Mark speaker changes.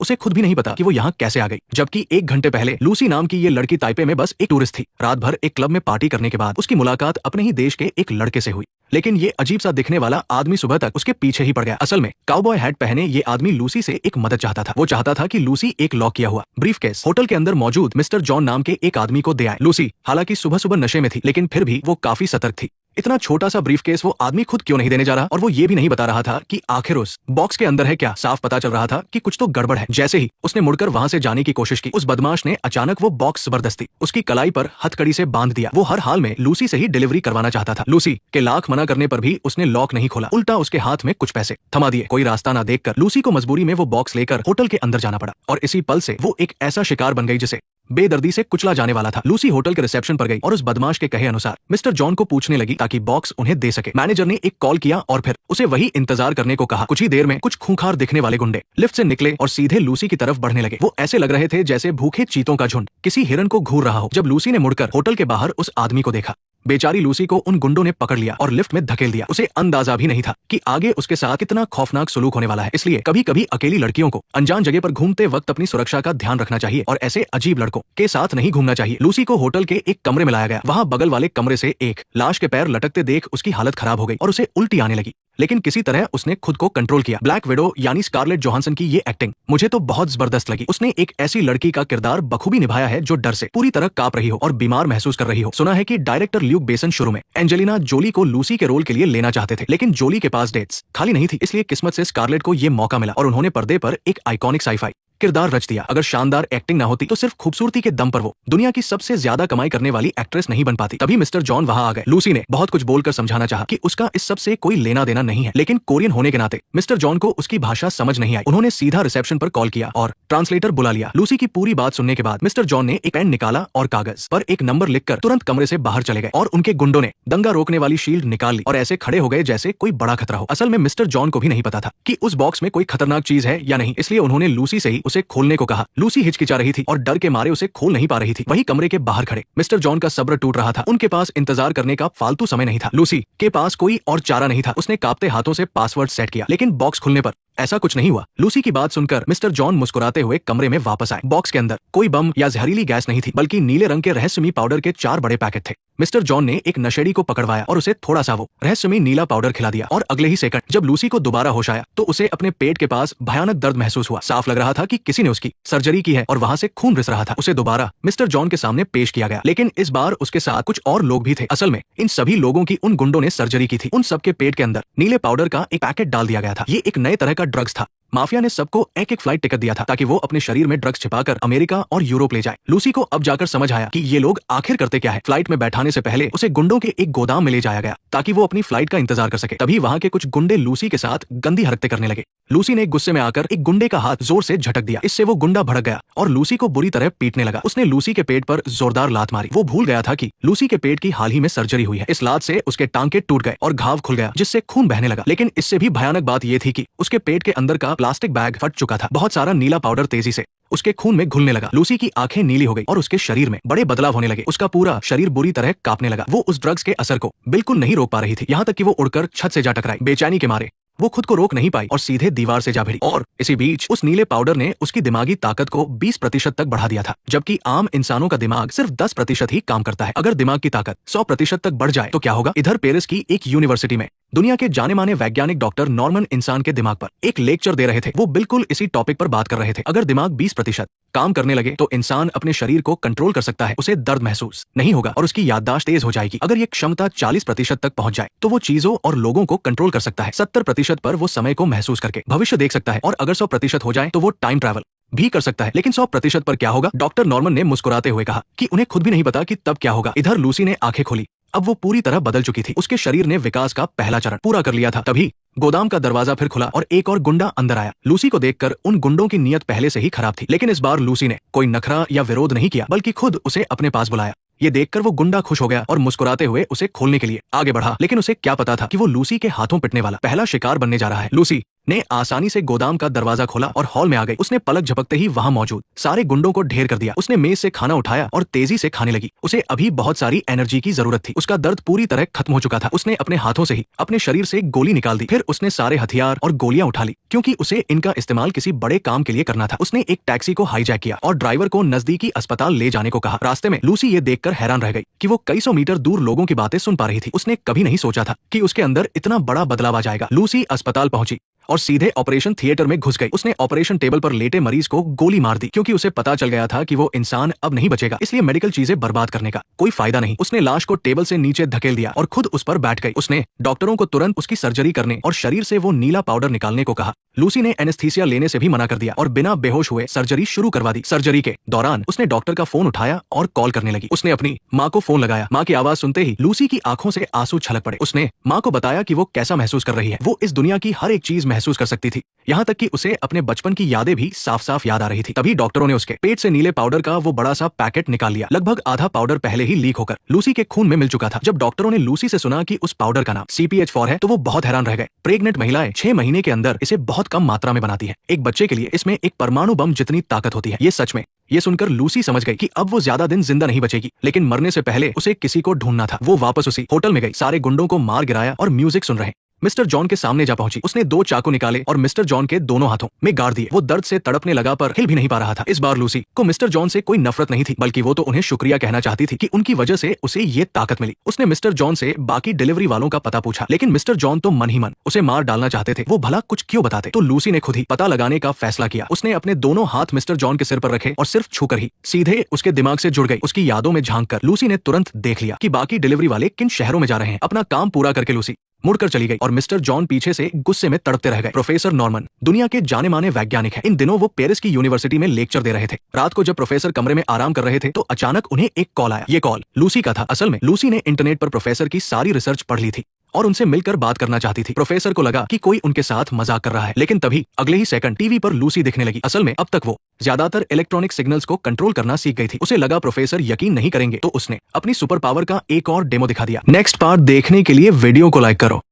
Speaker 1: उसे खुद भी नहीं पता कि वो यहाँ कैसे आ गई। जबकि 1 घंटे पहले लूसी नाम की ये लड़की ताइपे में बस एक टूरिस्ट थी। रात भर एक क्लब में पार्टी करने के बाद उसकी मुलाकात अपने ही देश के एक लड़के से हुई। लेकिन ये अजीब सा दिखने वाला आदमी सुबह तक उसके पीछे ही पड़ गया। असल में काउबॉय हैट पहने ये आदमी लूसी से एक मदद चाहता था। वो चाहता था कि लूसी एक लॉक किया हुआ ब्रीफकेस होटल के अंदर मौजूद मिस्टर जॉन नाम के एक आदमी को दे आए। लूसी हालांकि सुबह सुबह नशे में थी, लेकिन फिर भी वो काफी सतर्क थी। इतना छोटा सा ब्रीफकेस वो आदमी खुद क्यों नहीं देने जा रहा, और वो ये भी नहीं बता रहा था कि आखिर उस बॉक्स के अंदर है क्या। साफ पता चल रहा था कि कुछ तो गड़बड़ है। जैसे ही उसने मुड़कर वहां से जाने की कोशिश की, उस बदमाश ने अचानक वो बॉक्स जबरदस्ती उसकी कलाई पर हथकड़ी से बांध दिया। वो हर हाल में लूसी से ही डिलीवरी करवाना चाहता था। लूसी के लाख मना करने पर भी उसने लॉक नहीं खोला, उल्टा उसके हाथ में कुछ पैसे थमा दिए। कोई रास्ता ना देखकर लूसी को मजबूरी में वो बॉक्स लेकर होटल के अंदर जाना पड़ा, और इसी पल से वो एक ऐसा शिकार बन गई जिसे बेदर्दी से कुचला जाने वाला था। लूसी होटल के रिसेप्शन पर गई और उस बदमाश के कहे अनुसार मिस्टर जॉन को पूछने लगी ताकि बॉक्स उन्हें दे सके। मैनेजर ने एक कॉल किया और फिर उसे वही इंतजार करने को कहा। कुछ ही देर में कुछ खूंखार दिखने वाले गुंडे लिफ्ट से निकले और सीधे लूसी की तरफ बढ़ने लगे। वो ऐसे लग रहे थे जैसे भूखे चीतों का झुंड किसी हिरन को घूर रहा हो। जब लूसी ने मुड़कर होटल के बाहर उस आदमी को देखा, बेचारी लूसी को उन गुंडों ने पकड़ लिया और लिफ्ट में धकेल दिया। उसे अंदाजा भी नहीं था कि आगे उसके साथ कितना खौफनाक सुलूक होने वाला है। इसलिए कभी कभी अकेली लड़कियों को अनजान जगह पर घूमते वक्त अपनी सुरक्षा का ध्यान रखना चाहिए और ऐसे अजीब लड़कों के साथ नहीं घूमना चाहिए। लूसी को होटल के एक कमरे में लाया गया। वहां बगल वाले कमरे से एक लाश के पैर लटकते देख उसकी हालत खराब हो गई और उसे उल्टी आने लगी, लेकिन किसी तरह उसने खुद को कंट्रोल किया। ब्लैक विडो यानी स्कारलेट जोहानसन की ये एक्टिंग मुझे तो बहुत जबरदस्त लगी। उसने एक ऐसी लड़की का किरदार बखूबी निभाया है जो डर से पूरी तरह कांप रही हो और बीमार महसूस कर रही हो। सुना है कि डायरेक्टर ल्यूक बेसन शुरू में एंजेलिना जोली को लूसी के रोल के लिए लेना चाहते थे, लेकिन जोली के पास डेट्स खाली नहीं थी। इसलिए किस्मत से स्कारलेट को ये मौका मिला और उन्होंने पर्दे पर एक आइकॉनिक साईफाई किरदार रच दिया। अगर शानदार एक्टिंग ना होती तो सिर्फ खूबसूरती के दम पर वो दुनिया की सबसे ज्यादा कमाई करने वाली एक्ट्रेस नहीं बन पाती। तभी मिस्टर जॉन वहां आ गए। लूसी ने बहुत कुछ बोलकर समझाना चाहा कि उसका इस सब से कोई लेना देना नहीं है, लेकिन कोरियन होने के नाते मिस्टर जॉन को उसकी भाषा समझ नहीं आई। उन्होंने सीधा रिसेप्शन पर कॉल किया और ट्रांसलेटर बुला लिया। लूसी की पूरी बात सुनने के बाद मिस्टर जॉन ने एक पेन निकाला और कागज पर एक नंबर लिखकर तुरंत कमरे से बाहर चले गए, और उनके गुंडों ने दंगा रोकने वाली शील्ड निकाल ली और ऐसे खड़े हो गए जैसे कोई बड़ा खतरा हो। असल में मिस्टर जॉन को भी नहीं पता था कि उस बॉक्स में कोई खतरनाक चीज है या नहीं, इसलिए उन्होंने लूसी से ही उसे खोलने को कहा। लूसी हिचकिचा रही थी और डर के मारे उसे खोल नहीं पा रही थी। वही कमरे के बाहर खड़े मिस्टर जॉन का सब्र टूट रहा था। उनके पास इंतजार करने का फालतू समय नहीं था। लूसी के पास कोई और चारा नहीं था। उसने कांपते हाथों से पासवर्ड सेट किया, लेकिन बॉक्स खुलने पर ऐसा कुछ नहीं हुआ। लूसी की बात सुनकर मिस्टर जॉन मुस्कुराते हुए कमरे में वापस आए। बॉक्स के अंदर कोई बम या जहरीली गैस नहीं थी, बल्कि नीले रंग के रहस्यमयी पाउडर के 4 बड़े पैकेट थे। मिस्टर जॉन ने एक नशेड़ी को पकड़वाया और उसे थोड़ा सा वो रहस्यमयी नीला पाउडर खिला दिया, और अगले ही सेकंड जब लूसी को दोबारा होश आया तो उसे अपने पेट के पास भयानक दर्द महसूस हुआ। साफ लग रहा था कि किसी ने उसकी सर्जरी की है और वहां से खून रिस रहा था। उसे दोबारा मिस्टर जॉन के सामने पेश किया गया, लेकिन इस बार उसके साथ कुछ और लोग भी थे। असल में इन सभी लोगों की उन गुंडों ने सर्जरी की थी। उन सबके पेट के अंदर नीले पाउडर का एक पैकेट डाल दिया गया था। ये एक नए तरह का ड्रग्स था। माफिया ने सबको एक एक फ्लाइट टिकट दिया था ताकि वो अपने शरीर में ड्रग्स छिपाकर अमेरिका और यूरोप ले जाए। लूसी को अब जाकर समझ आया कि ये लोग आखिर करते क्या है। फ्लाइट में बैठाने से पहले उसे गुंडों के एक गोदाम में ले जाया गया ताकि वो अपनी फ्लाइट का इंतजार कर सके। तभी वहां के कुछ गुंडे लूसी के साथ गंदी हरकतें करने लगे। लूसी ने गुस्से में आकर एक गुंडे का हाथ जोर से झटक दिया। इससे वो गुंडा भड़क गया और लूसी को बुरी तरह पीटने लगा। उसने लूसी के पेट पर जोरदार लात मारी। वो भूल गया था कि लूसी के पेट की हाल ही में सर्जरी हुई है। इस लात से उसके टांके टूट गए और घाव खुल गया, जिससे खून बहने लगा। लेकिन इससे भी भयानक बात यह थी कि उसके पेट के अंदर का प्लास्टिक बैग फट चुका था। बहुत सारा नीला पाउडर तेजी से उसके खून में घुलने लगा। लूसी की आंखें नीली हो गई और उसके शरीर में बड़े बदलाव होने लगे। उसका पूरा शरीर बुरी तरह कांपने लगा। वो उस ड्रग्स के असर को बिल्कुल नहीं रोक पा रही थी, यहाँ तक कि वो उड़कर छत से जा टकराई। बेचैनी के मारे वो खुद को रोक नहीं पाई और सीधे दीवार से जा भिड़ी। और इसी बीच उस नीले पाउडर ने उसकी दिमागी ताकत को 20% तक बढ़ा दिया था, जबकि आम इंसानों का दिमाग सिर्फ 10% ही काम करता है। अगर दिमाग की ताकत 100% तक बढ़ जाए तो क्या होगा। इधर पेरिस की एक यूनिवर्सिटी में दुनिया के जाने माने वैज्ञानिक डॉक्टर नॉर्मन इंसान के दिमाग पर एक लेक्चर दे रहे थे। वो बिल्कुल इसी टॉपिक पर बात कर रहे थे। अगर दिमाग 20% काम करने लगे तो इंसान अपने शरीर को कंट्रोल कर सकता है। उसे दर्द महसूस नहीं होगा और उसकी याददाश्त तेज हो जाएगी। अगर ये क्षमता 40% तक पहुंच जाए तो वो चीजों और लोगों को कंट्रोल कर सकता है। 70% पर वो समय को महसूस करके भविष्य देख सकता है, और अगर 100% हो जाए तो वो टाइम ट्रैवल भी कर सकता है। लेकिन 100% पर क्या होगा। डॉक्टर नॉर्मन ने मुस्कुराते हुए कहा कि उन्हें खुद भी नहीं पता कि तब क्या होगा। इधर लूसी ने आंखें खोली। अब वो पूरी तरह बदल चुकी थी। उसके शरीर ने विकास का पहला चरण पूरा कर लिया था। तभी गोदाम का दरवाजा फिर खुला और एक और गुंडा अंदर आया। लूसी को देखकर उन गुंडों की नीयत पहले से ही खराब थी, लेकिन इस बार लूसी ने कोई नखरा या विरोध नहीं किया, बल्कि खुद उसे अपने पास बुलाया। ये देखकर वो गुंडा खुश हो गया और मुस्कुराते हुए उसे खोलने के लिए आगे बढ़ा। लेकिन उसे क्या पता था कि वो लूसी के हाथों पिटने वाला पहला शिकार बनने जा रहा है। लूसी ने आसानी से गोदाम का दरवाजा खोला और हॉल में आ गई। उसने पलक झपकते ही वहां मौजूद सारे गुंडों को ढेर कर दिया। उसने मेज से खाना उठाया और तेजी से खाने लगी। उसे अभी बहुत सारी एनर्जी की जरूरत थी। उसका दर्द पूरी तरह खत्म हो चुका था। उसने अपने हाथों से ही अपने शरीर से गोली निकाल दी। फिर उसने सारे हथियार और गोलियां उठा ली, क्योंकि उसे इनका इस्तेमाल किसी बड़े काम के लिए करना था। उसने एक टैक्सी को हाईजैक किया और ड्राइवर को नजदीकी अस्पताल ले जाने को कहा। रास्ते में लूसी ये देखकर हैरान रह गई कि वो कई सौ मीटर दूर लोगों की बातें सुन पा रही थी। उसने कभी नहीं सोचा था कि उसके अंदर इतना बड़ा बदलाव आ जाएगा। लूसी अस्पताल पहुंची और सीधे ऑपरेशन थिएटर में घुस गई। उसने ऑपरेशन टेबल पर लेटे मरीज को गोली मार दी, क्योंकि उसे पता चल गया था कि वो इंसान अब नहीं बचेगा। इसलिए मेडिकल चीजें बर्बाद करने का कोई फायदा नहीं। उसने लाश को टेबल से नीचे धकेल दिया और खुद उस पर बैठ गई। उसने डॉक्टरों को तुरंत उसकी सर्जरी करने और शरीर से वो नीला पाउडर निकालने को कहा। लूसी ने एनेस्थीसिया लेने से भी मना कर दिया और बिना बेहोश हुए सर्जरी शुरू करवा दी। सर्जरी के दौरान उसने डॉक्टर का फोन उठाया और कॉल करने लगी। उसने अपनी माँ को फोन लगाया। माँ की आवाज सुनते ही लूसी की आंखों से आंसू छलक पड़े। उसने माँ को बताया कि वो कैसा महसूस कर रही है। वो इस दुनिया की हर एक चीज महसूस कर सकती थी, यहाँ तक कि उसे अपने बचपन की यादें भी साफ साफ याद आ रही थी। तभी डॉक्टरों ने उसके पेट से नीले पाउडर का वो बड़ा सा पैकेट निकाल लिया। लगभग आधा पाउडर पहले ही लीक होकर लूसी के खून में मिल चुका था। जब डॉक्टरों ने लूसी से सुना कि उस पाउडर का नाम CPH4 है, तो वो बहुत हैरान रह गए। प्रेग्नेंट महिलाएं 6 महीने के अंदर इसे बहुत कम मात्रा में बनाती है। एक बच्चे के लिए इसमें एक परमाणु बम जितनी ताकत होती है। ये सच में ये सुनकर लूसी समझ गई कि अब वो ज्यादा दिन जिंदा नहीं बचेगी, लेकिन मरने से पहले उसे किसी को ढूंढना था। वो वापस उसी होटल में गई, सारे गुंडों को मार गिराया और म्यूजिक सुन रहे मिस्टर जॉन के सामने जा पहुंची। उसने 2 चाकू निकाले और मिस्टर जॉन के दोनों हाथों में गाड़ दिए। वो दर्द से तड़पने लगा पर हिल भी नहीं पा रहा था। इस बार लूसी को मिस्टर जॉन से कोई नफरत नहीं थी, बल्कि वो तो उन्हें शुक्रिया कहना चाहती थी कि उनकी वजह से उसे ये ताकत मिली। उसने मिस्टर जॉन से बाकी डिलीवरी वालों का पता पूछा, लेकिन मिस्टर जॉन तो मन ही मन उसे मार डालना चाहते थे। वो भला कुछ क्यों बताते। तो लूसी ने खुद ही पता लगाने का फैसला किया। उसने अपने दोनों हाथ मिस्टर जॉन के सिर पर रखे और सिर्फ छूकर ही सीधे उसके दिमाग से जुड़ गई। उसकी यादों में झांक कर लूसी ने तुरंत देख लिया कि बाकी डिलीवरी वाले किन शहरों में जा रहे हैं। अपना काम पूरा करके लूसी मुड़कर चली गई और मिस्टर जॉन पीछे से गुस्से में तड़पते रह गए। प्रोफेसर नॉर्मन दुनिया के जाने माने वैज्ञानिक हैं। इन दिनों वो पेरिस की यूनिवर्सिटी में लेक्चर दे रहे थे। रात को जब प्रोफेसर कमरे में आराम कर रहे थे, तो अचानक उन्हें एक कॉल आया। ये कॉल लूसी का था। असल में लूसी ने इंटरनेट पर प्रोफेसर की सारी रिसर्च पढ़ ली थी और उनसे मिलकर बात करना चाहती थी। प्रोफेसर को लगा कि कोई उनके साथ मजाक कर रहा है, लेकिन तभी अगले ही सेकंड टीवी पर लूसी दिखने लगी। असल में अब तक वो ज्यादातर इलेक्ट्रॉनिक सिग्नल्स को कंट्रोल करना सीख गई थी। उसे लगा प्रोफेसर यकीन नहीं करेंगे, तो उसने अपनी सुपर पावर का एक और डेमो दिखा दिया। नेक्स्ट पार्ट देखने के लिए वीडियो को लाइक करो।